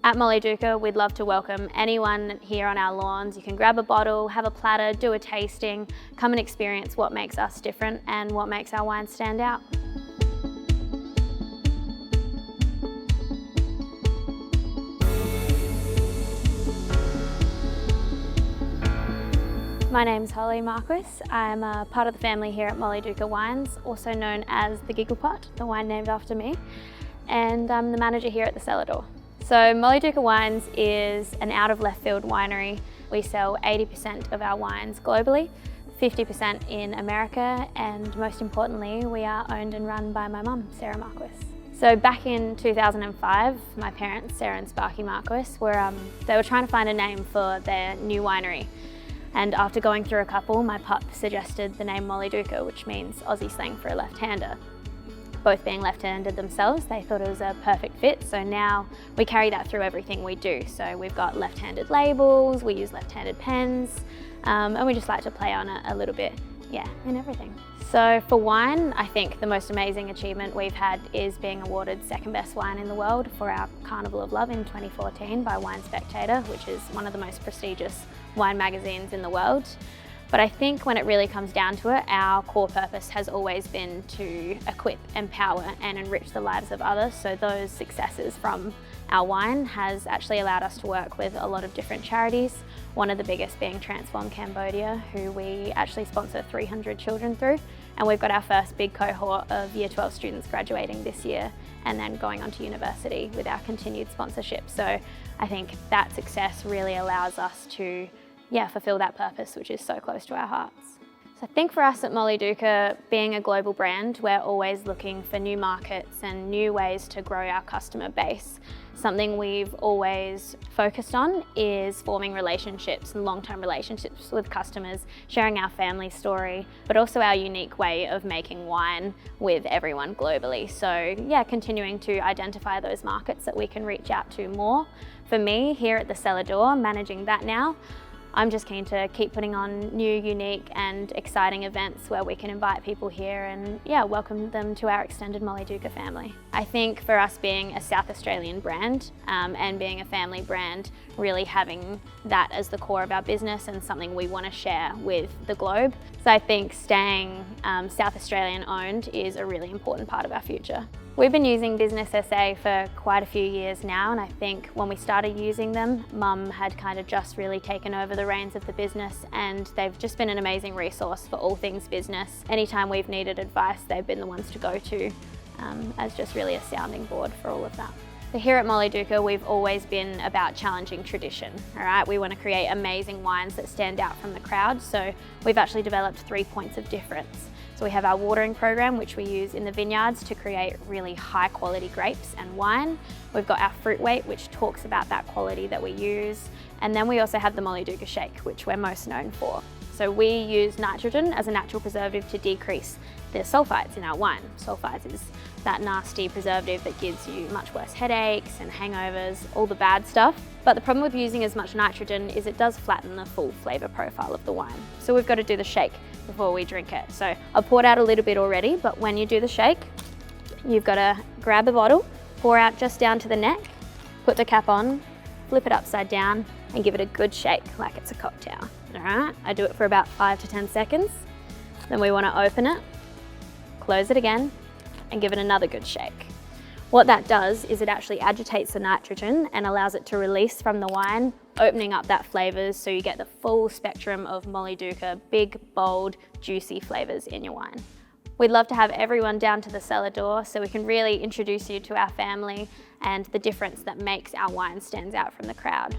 At Mollydooker, we'd love to welcome anyone here on our lawns. You can grab a bottle, have a platter, do a tasting, come and experience what makes us different and what makes our wine stand out. My name's Holly Marquis. I'm a part of the family here at Mollydooker Wines, also known as the Giggle Pot, the wine named after me, and I'm the manager here at the cellar door. So Mollydooker Wines is an out of left field winery. We sell 80% of our wines globally, 50% in America, and most importantly, we are owned and run by my mum, Sarah Marquis. So back in 2005, my parents, Sarah and Sparky Marquis, they were trying to find a name for their new winery. And after going through a couple, my pup suggested the name Mollydooker, which means Aussie slang for a left-hander. Both being left-handed themselves, they thought it was a perfect fit. So now we carry that through everything we do. So we've got left-handed labels, we use left-handed pens, and we just like to play on it a little bit, in everything. So for wine, I think the most amazing achievement we've had is being awarded second best wine in the world for our Carnival of Love in 2014 by Wine Spectator, which is one of the most prestigious wine magazines in the world. But I think when it really comes down to it, our core purpose has always been to equip, empower and enrich the lives of others. So those successes from our wine has actually allowed us to work with a lot of different charities. One of the biggest being Transform Cambodia, who we actually sponsor 300 children through. And we've got our first big cohort of Year 12 students graduating this year and then going on to university with our continued sponsorship. So I think that success really allows us to fulfill that purpose, which is so close to our hearts. So I think for us at Mollydooker, being a global brand, we're always looking for new markets and new ways to grow our customer base. Something we've always focused on is forming relationships and long-term relationships with customers, sharing our family story, but also our unique way of making wine with everyone globally. So continuing to identify those markets that we can reach out to more. For me, here at the cellar door, managing that now, I'm just keen to keep putting on new, unique and exciting events where we can invite people here and welcome them to our extended Mollydooker family. I think for us being a South Australian brand and being a family brand, really having that as the core of our business and something we want to share with the globe. So I think staying South Australian owned is a really important part of our future. We've been using Business SA for quite a few years now, and I think when we started using them, Mum had kind of just really taken over the reins of the business, and they've just been an amazing resource for all things business. Anytime we've needed advice, they've been the ones to go to as just really a sounding board for all of that. So here at Mollydooker, we've always been about challenging tradition, all right? We want to create amazing wines that stand out from the crowd, so we've actually developed 3 points of difference. So we have our watering program, which we use in the vineyards to create really high quality grapes and wine. We've got our Fruit Weight, which talks about that quality that we use. And then we also have the Mollydooker Shake, which we're most known for. So we use nitrogen as a natural preservative to decrease the sulfites in our wine. Sulfites is that nasty preservative that gives you much worse headaches and hangovers, all the bad stuff. But the problem with using as much nitrogen is it does flatten the full flavour profile of the wine. So we've got to do the shake before we drink it. So I've poured out a little bit already, but when you do the shake, you've got to grab the bottle, pour out just down to the neck, put the cap on, flip it upside down and give it a good shake like it's a cocktail. All right, I do it for about 5 to 10 seconds. Then we want to open it, close it again and give it another good shake. What that does is it actually agitates the nitrogen and allows it to release from the wine, opening up that flavours so you get the full spectrum of Mollydooker, big, bold, juicy flavours in your wine. We'd love to have everyone down to the cellar door so we can really introduce you to our family and the difference that makes our wine stands out from the crowd.